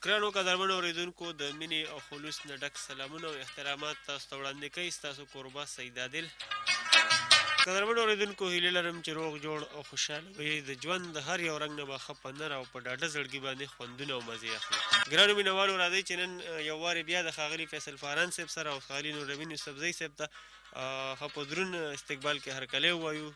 ګرانو قدرمنو اورېدونکو د مینې او خلوص نه ډک سلامونه او احترامات تاسو ته وړاندې کوي ستاسو کوربه سید عادل. قدرمنو اورېدونکو هیله لرم چې روغ جوړ او خوشحاله وئ. د ژوند د هر یو رنګ نه به ښه په نر او په ډاډه زړګي باندې خوندونه او مزې اخلو. ګرانو مینهوالو راځئ چې نن یو وارې بیا د ښاغلي فیصل فاران صاحب سره او ښاغلي نورالامین یوسفزۍ صاحب ته ښه په دروند استقبال کې هرکلی ووایو.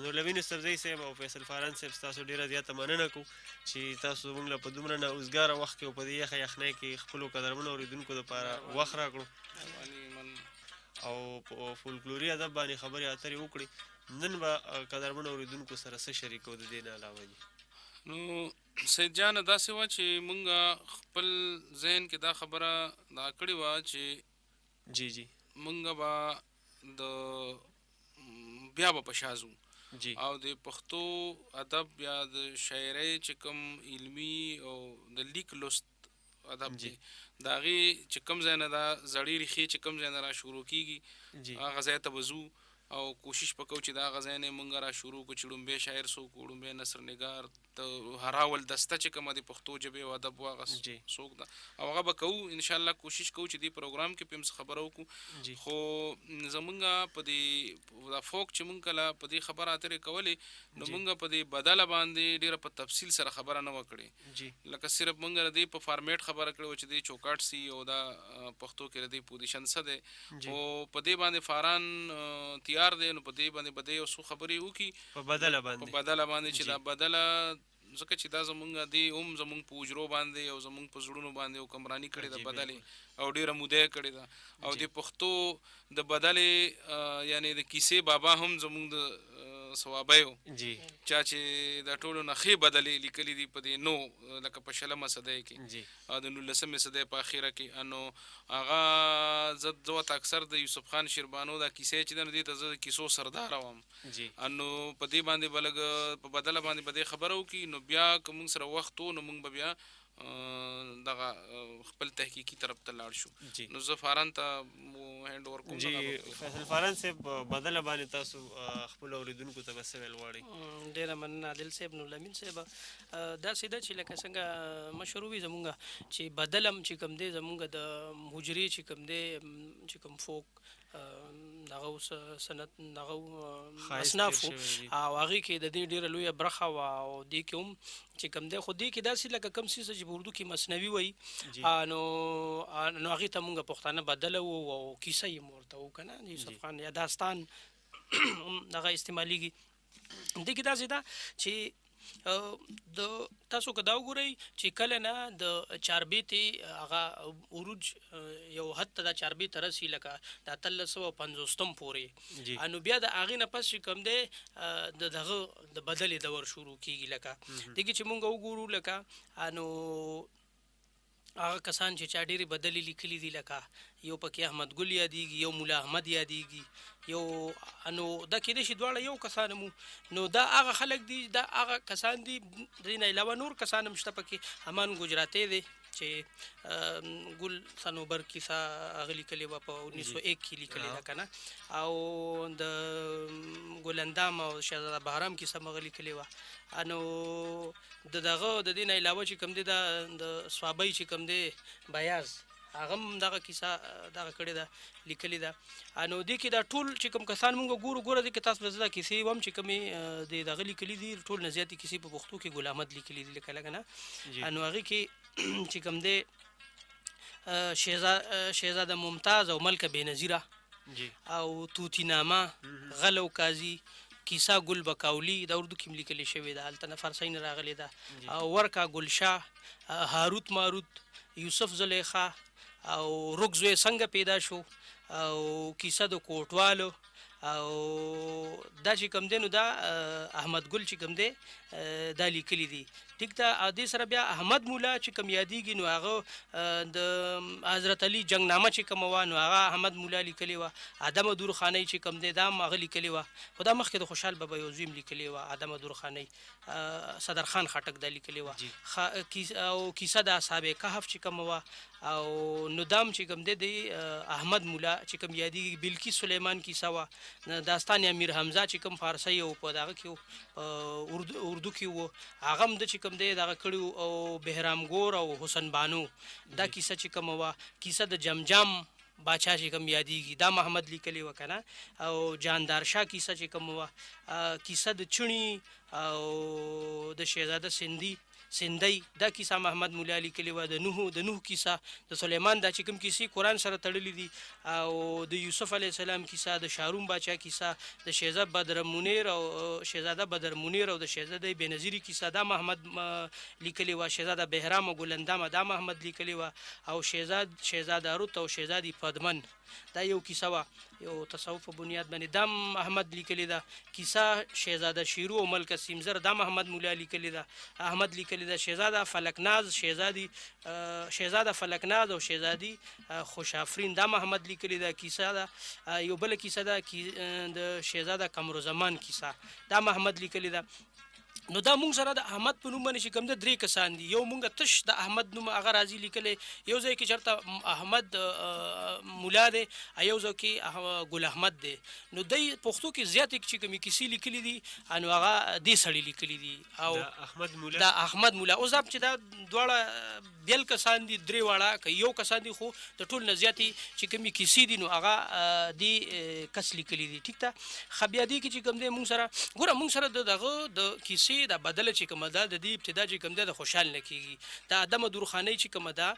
نورالامین یوسفزۍ صاحب او فیصل فاران صاحب ستاسو ډېره زیاته مننه کوو چې تاسو موږ له په دومره ناوزګاره وخت کې او په دې یخه یخنۍ کې خپلو قدرمنو اورېدونکو دپاره وخت راکړو او په فولکلوري ادب باندې خبرې اترې وکړې. نن به قدرمنو اورېدونکو سره څه شریکو د دې نه علاوه دي؟ نو سید جانه داسې وه چې مونږ خپل ذهن کې دا خبره دا کړې وه چې جی مونږ به بیا به په شا ځو او د پښتو ادب یا د شاعرۍ چې کوم علمي او د لیک لوست ادب دی د هغې چې کوم ځای نه دا زړې ریښې چې کوم ځای نه را شروع کېږي هغه ځای ته به ځو او کوشش به کوو چې د هغه ځای نه یې مونږ را شروع کړو چې لومبی شاعر څوک و، لومبی نثر نګار د هراول دسته چې کومه د پښتو ژبې او ادب و هغه څوک ده او هغه به کوو انشاءالله. کوشش کوو چې دې پروګرام کې پې هم څه خبره وکړو خو زمونږ په دې دا فوک چې مونږ کله په دې خبره اترې کولې نو مونږ په دې بدله باندې ډېره په تفصیل سره خبره نه وه کړې لکه صرف مونږ د دې په فارمیټ خبره کړې وه چې دې چوکاټ سي او دا پښتو کې د دې پوزیشن څه دی خو په دې باندې فاران تیار دی نو په دې باندې به دی یو څو خبرې وکړي په بدله باندې چې دا بدله ځکه چې دا زمونږ دی هم زمونږ په اجرو باندې او زمونږ په زړونو باندې حکمراني کړې ده بدلې او ډېره موده یې کړې ده او د پښتو د بدلې یعنې د کیسې بابا هم زمونږ د صوابیو چا چې د ټولو نه ښې بدلې لیکلي دي په دې نو لکه په 20مه صدۍ کې او د 19مې صدۍ په اخره کې نو هغه زه ورته اکثر د یوسف خان شیربانو دا کیسې چې ده نو دې ته زه د کیسو سرداره وم نو په دې باندې به لږ په بدله باندې به دې خبره وکړي نو بیا که موږ سره وخت و نو موږ به بیا دغه خپل تحقیقي طرف ته لاړ شو. نو زه فاران ته هینډ اوور کوم. فیصل فاران صاحب بدله باندې تاسو خپلو اورېدونکو ته به څه ویل غواړئ؟ ډېره مننه عادل صاحب نورالامین صاحب. داسې ده چې لکه څنګه مشهور وي زمونږ چې بدلم چې کوم دی زمونږ د حجرې چې کوم دی چې کوم فوک دغه اوس سنت دغه اصناف و او هغې کې د دې ډېره لویه برخه وه او دې کې هم چې کوم دی خو دې کې داسې لکه کوم څیز چې په اردو کې مثنوي وایي نو هغې ته مونږ پښتانه بدله وو او کیسه یې مو ورته وو که نه یوسف خان یا داستان دغه استعمالیږي. دې کې داسې ده چې تاسو که دا وګورئ چې کله نه د چاربیتې هغه عروج یو حد ته دا چاربیته رسي لکه د 1850 پورې نو بیا د هغې نه پس چې کوم دی د دغه د بدلې دور شروع کېږي. لکه دې کې چې مونږ وګورو لکه نو هغه کسان چې چا ډېرې بدلې لیکلي دي لکه یو پکې احمد ګل یادېږي یو ملا احمد یادېږي یو نو دا کېدای شي دواړه یو کسان مو نو دا هغه خلک دي دا هغه کسان دي دې نه علاوه نور کسان هم شته پکې امان ګجراتی دی چې ګل صنوبر کیسه هغه لیکلې وه په 1901 کې لیکلې ده که نه او د ګل اندام او شهزاده بهرام کیسه هم هغه لیکلې وه نو د دغه د دې نه علاوه چې کوم دی دا د سوابۍ چې کوم دی بیاز هغه هم دغه کیسه دغه کړې ده لیکلې ده نو دې کې دا ټول چې کوم کسان مونږ ګوره دې کې تاسو به زه دا کیسې وم چې کومې د دغه لیکلي دي ټول نه زیاتې کیسې په پښتو کې ګل احمد لیکلي دي لکه نه نو هغې کې چې کوم دی شهزاده ممتاز او ملکه بېنظیره او طوطي نامه غل او قاضي کیسه ګل بکاولی دا اردو کې هم لیکلې شوې ده هلته نه فارسۍ نه راغلې ده او ورکا ګلشاه هاروت ماروت یوسف زلیخا او رک زوی څنګه پیدا شو او کیسه د کوټوالو او دا چې کوم دی نو دا احمد ګل چې کوم دی دا لیکلي دي ټیک ده. دې سره بیا احمد مولا چې کوم یادېږي نو هغه د حضرت علي جنګنامه چې کومه وه نو هغه احمد مولا لیکلې وه. آدم دورخانۍ چې کوم دی دا هم هغه لیکلې وه خو دا مخکې د خوشحال بابا یو زوی هم لیکلې وه آدم دورخانۍ. صدرخان خټک دا لیکلې وه او کیسه د اصحاب کهف چې کومه وه او ندام چې کوم دی د احمد مولا چې کوم یادېږي بلقیس سلیمان کیسه وه داستان امیر حمزه چې کوم فارسی او په دغه کې اردو کې و هغه هم د چې کوم دی دغه کړي او بهرام ګور او حسن بانو دا کیسه چې کومه وه کیسه د جمجام باچا چې کوم یادېږي دا محمد لیکلې وه که نه او جاندار شاه کیسه چې کومه وه کیسه د چڼي او د شهزاده سندی دا کیسه محمد مولا لیکلې وه د نوح کیسه د سلیمان دا چې کوم کیسې قرآن سره تړلي دي او د یوسف علیه السلام کیسه د شاروم باچا کیسه د شهزاده بدر منیر او د شهزاده بېنظیري کیسه دا محمد لیکلې وه شهزاده بهرام او ګلندامه دا محمد لیکلې وه او شهزاده رت او شهزادي پدمن دا یو کیسه وه یو تصوف په بنیاد باندې دا احمد لیکلې ده کیسه شهزاده شیرو او ملکه سیمزر دا محمد مولا لیکلې ده احمد لیکلې ده شهزاده فلکناز او شهزادي خوشافرین دا محمد لیکلې ده کیسه ده یو بله کیسه ده د شهزاده قمرالزمان کیسه دا محمد لیکلې ده نو دا مونږ سره د احمد په نوم باندې چې کوم د 3 کسان دي یو مونږ تش د احمد نوم هغه راځي لیکلی یو ځای کې چېرته احمد مولا دی یو ځای کې ګل احمد دی نو دی پښتو کې زیاتې چې کومې کیسې لیکلي دي نو هغه دې سړي لیکلي دي او دا احمد مولا اوس دا چې دا دواړه بیل کسان دي 3 واړه که یو کسان دي خو د ټول نه زیاتې چې کومې کیسې دي نو هغه دې کس لیکلي دي ټیک ته ښه بیا دې کې چې کوم دی مونږ سره ګوره مونږ سره دغه د کیسې دا بدله چې کومه ده د دې ابتدا چې کوم دی د خوشحال نه کېږي دا ادم درخانۍ چې کومه ده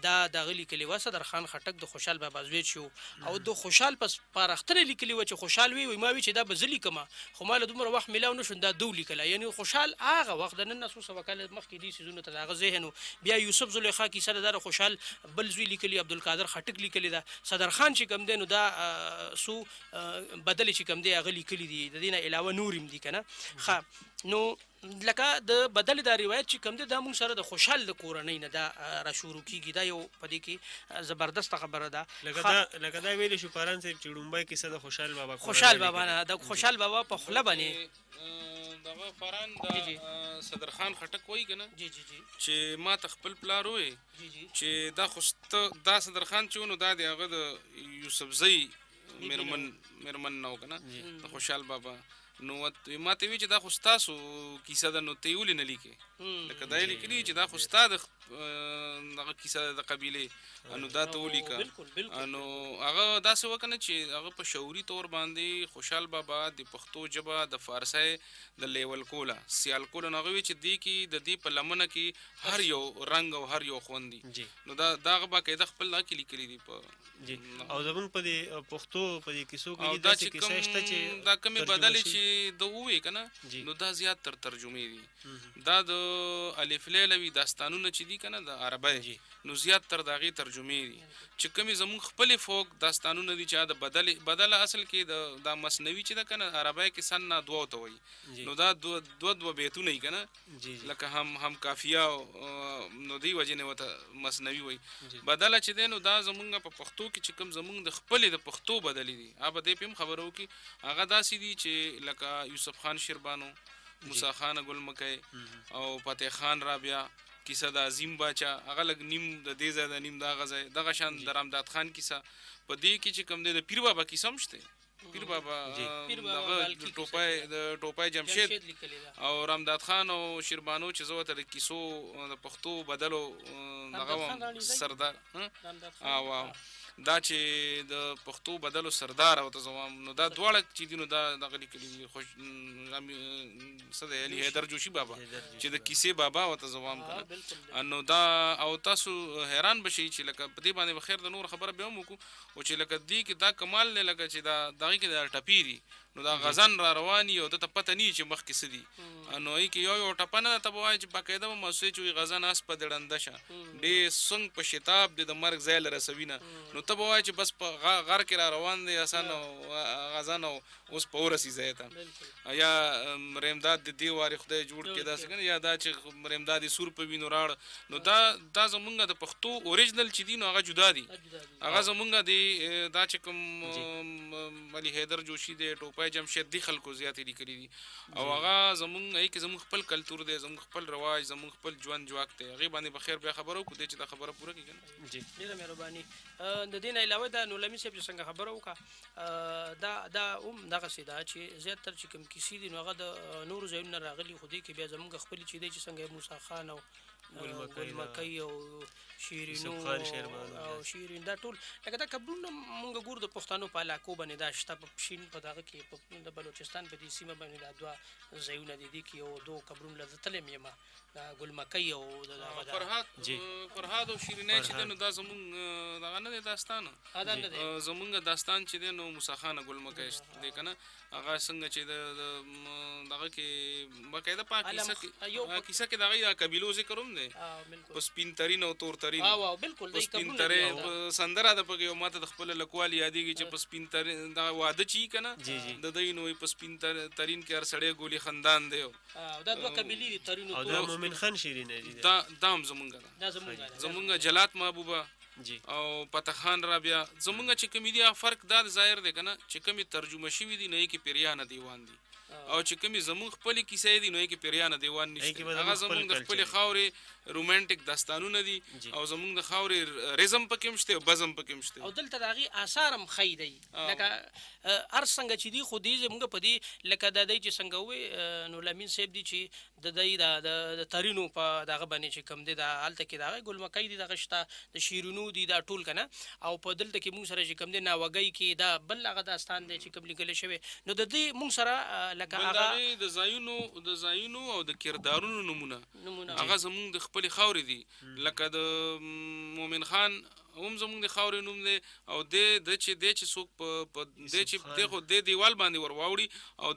دا دغه لیکلې وه صدرخان خټک د خوشحال بابا زوی شو او د خوشحال په سپارښتنه لیکلې وه چې خوشحال وي ما وي چې دا به زه لیکمه خو ما له دومره وخت میلاو نه شو دا دو لیکله یعنې خوشحال هغه وخت د نن نه څو سوه کاله مخکې دې څیزونو ته د هغه ذهن و بیا یوسف زلیخا کیسه ده د خوشحال بل زوی لیکلي عبدالقادر خټک لیکلې ده صدرخان چې کوم دی نو دا څو بدلې چې کوم دی هغه لیکلي دي د دې نه علاوه نور هم دي که نه ښه نو لکه د بدل دا روایت چې کوم دی دا مونږ سره د خوشحال د کورنۍ نه دا را شروع کېږي دا یو په دې کې زبردسته خبره ده لکه دا ویلی شو پاران صاحب چې ړومبی کیسه د خوشحال بابا نه د خوشحال بابا په خوله باندې دغه فران د صدرخان خټک وایي که نه چې ما ته خپل پلار ووی چې دا خو دا صدرخان چې و نو دا د هغه د یوسفزۍ میرمن نه و که نه د خوشحال بابا نو ما ته وی چې دا خو ستاسو کیسه ده نو ته یې ولې نه لیکې لکه دا یې لیکلي چې دا خو ستا دغه کیسه ده د قبیلې نو دا ته ولیکه نو هغه داسې وکړه چې هغه په شعوري طور باندې خوشحال بابا د پښتو ژبه د فارسۍ د لیول کوله سیال کوله نو هغه وی چې دې کې د دې په لمنه کې هر یو رنګ او هر یو خوند دي نو دا هغه باقاعده خپل هغه کې لیکلي دي او زمونږ په دې پښتو په دې کیسو کې داسې کیسه شته چې دا کمې بدلې چې د ووی که نه نو دا زیات تر ترجمې دي دا د الف لیلوي داستانونه چې دي که نه د عربی نو زیات تر د هغې ترجمې دي چې کومې زمونږ خپلې فوک داستانونه دي چې د بدله اصل کې دا مصنوي چې ده که نه عربی کې سن نه دوو ته وایي نو دا دوه بیتونه یي که نه لکه هم کافیه نو دی وجې نه ورته مصنوي وایي بدله چې دی نو دا زمونږ په پښتو کې چې کوم زمونږ د خپلې د پښتو بدلې دي به دې په هم خبره وکړي هغه داسې دي چې لکه یوسف خان شیربانو موسی خان ګل مکی او فتح خان رابعه کیسه د عظیم باچا هغه لږ نیم د دې ځای د نیم د هغه ځای دغه شان د رامداد خان کیسه په دې کې چې کوم دی د پیر بابا کیسه هم شته پیر بابا دغه ټوپای جمشید او رامداد خان او شیربانو چې زه ورته د کیسو د پښتو بدلو دغه سردار دا چې د پښتو بدلو سردار او ته زوام نو دا دواړه چې دي نو دا دغه لیکلي دي څه دی علي حیدر جوشي بابا چې د کیسې بابا ورته زوام که نو دا او تاسو حیران به شئ چې لکه په دې باندې به خیر د نور خبره بیا هم وکړو او چې لکه دې کې دا کمال دی لکه چې دا دغې کې د ټپي دي نو دا غزن را روان وي او ده ته پته نه وي چې مخکې څه دي نو هغې کې یو ټپه نه ده ته به وایي چې باقاعده به محسوس چې وي غزن اس په د ړنده شه ډېر سنګ په شتاب دی د مرګ ځای له رسوي نه نو ته به وایي چې بس په غر کې را روان دی اسان غزن او اوس په ورسي ځای ته یا مرمداد د دې وارې خدای جوړ کړي داسې که نه یا دا چې مرمداد یې سور په وینو راړه نو دا زمونږ د پښتو اوریجنل چې دي نو هغه جدا دي هغه زمونږ د دا چې کوم علي حیدر جوشي دی ټوپای هغه جمشیدي خلکو زیاتې لیکلي دي او هغه زمونږ کې زمونږ خپل کلتور دی زمونږ خپل رواج زمونږ خپل ژوند جواک دی هغې باندې به خیر بیا خبره وکړو دی چې دا خبره پوره کړي که جی ډېره مهرباني د دې نه علاوه د نورلمي صاحب چې څنګه خبره وکړه دا هم دغسې ده چې زیاتر چې کوم کیسې دي نو هغه د نورو ځایونو نه راغلي خو دې کې بیا زمونږ خپلې چې دی چې څنګه موسی خان او ګلمکۍ او شیرینو او شیرین دا ټول لکه دا قبرونه مونږ ګورو د پښتنو په علاقو باندې دا شته په پښین په دغه کې د بلوچستان په دې سیمه باندې دا دوه ځایونه دي دي کې یو دوه قبرونه زه تللی یم دا ګلمکۍ او فرهاد او شیرینۍ چې دی نو دا زمونږ دغه نه دی داستان زمونږ داستان چې دی نو موسی خان ګلمکۍ دی که نه هغه څنګه چې دغه کې باقاعده په کیسه کې د هغې قبیلو ذکر هم دی په سپین ترین او تور ترین په سپین ترین سندره ده پکې او ماته د خپل لیکوال یادېږي چې په سپین ترین دغه واده چې وي که نه د دوی نو په سپین ترین کې هر سړی ګولي خندان دی دا دوه قبیلې دي ترین او دا مومن خان شیرینۍ دي دا هم زمونږ ده زمونږ جلات محبوبه او فتح خان رابعه زمونږ چې کومې دي فرق دا ظاهر دی که نه چې کومې ترجمه شوي دي نو یې کې پیریانه دیوان دي او چې کومې زمونږ خپلې کیسې دي نو یې کې پیریانه دیوان نشته هغه زمونږ د خپلې خاورې رومانټیک داستانونه دي او زمونږ د خاورې رزم پکې هم شته او بزم پکې هم شته او دلته د هغې آثار هم ښیي دی لکه هر څنګه چې دي خو دې زموږ په دې لکه د دی چې څنګه ووایي نورالامین صاحب دي چې د دی د ترینو په دغه باندې چې کوم دی د هلته کې د هغې ګلمکۍ دي دغه شته د شیرینو دي دا ټول که نه او په دلته کې مونږ سره چې کوم دی ناوګۍ کې دا بل هغه داستان دی چې کوم لیکلی شوی نو د دې مونږ سره لکه هغه د ځایونو او د کردارونو نمونه هغه زمونږ د خپلې خاورې دي لکه د مومن خان هم زمونږ د خاورې نوم دی او دی چې څوک دی چې دی خو دی دیوال باندې ور واوړي او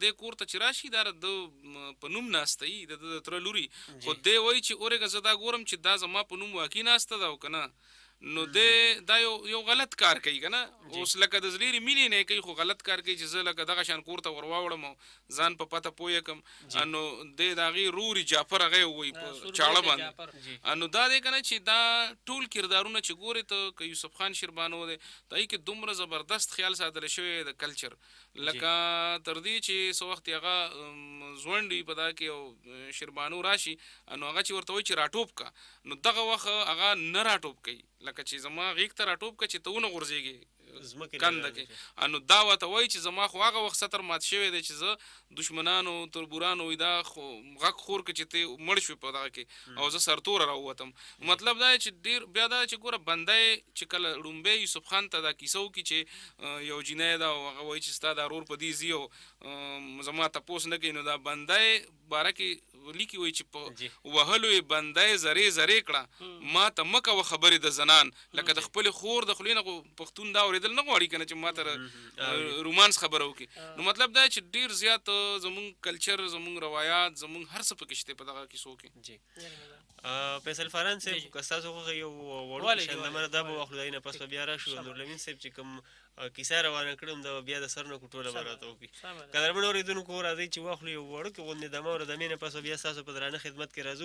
دی کور ته چې راشي دا د په نوم ناسته وي د تره لوري خو دی وایي چې اورېږه زه دا ګورم چې دا زما په نوم واقعي ناسته ده او که نه نو دا یو غلط کار کوي که نه اوس لکه د زلیرې مینې نه کوي خو غلط کار کوي چې زه لکه دغه شان کور ته ور واوړم او ځان په پته پوه کړم نو دی د هغې روري جعفر هغه یې ووایي په چاړه باندې نو دا دی که نه چې دا ټول کردارونه چې ګورې ته که یوسف خان شیربانو دی د هغې کې دومره زبردست خیال ساتلی شوی د کلچر لکه تر دې چې څه وخت هغه ځونډ وي په دا کې او شیربانو راشي نو هغه چې ورته وایي چې راټوپ که نو دغه وخت هغه نه راټوپ کوي لکه چې زما غیږ ته راټوپ که چې ته ونه غورځېږې کنده کې نو دا ورته وایي چې زما خو هغه وخت ستر مات شوی دی چې زه دشمنانو تربورانو وي دا خو غږ خور که چې ته مړ شوې په دغه کې او زه سرتوره راووتم مطلب دا چې ډېر بیا دا چې ګوره بندی چې کله ړومبی یوسف خان ته دا کیسه وکړي چې یو جینۍ ده او هغه وایي چې ستا دا رور په دې ځي او زما تپوس نه کوي نو دا بندی باره کې لیکي وایي چې په وهلو یې بندی زرې زرې کړه ما ته مه کوه خبرې د زنان لکه د خپلې خور د خولې نه پښتون دا اورېدل نه غواړي که نه چې ما ته رومانس خبره وکړي نو مطلب دا چې ډېر زیات زمونږ کلچر زمونږ روایات زمونږ هر څه پکې شته په دغه کیسو کې فیصل فاران صاحب که ستاسو خوښه یو وړوکی شاندمانه دا به واخلو د هغې نه پس به بیا راشو نورالامین صاحب چې کوم کیسه روانه کړم دا بیا د سر نه کوټوله به راته وکړي قدرمنو اورېدونکو راځئ چې واخلو یو وړوکی غوندې دمه او د دمې نه پس بیا ستاسو په درانه خدمت کې راځو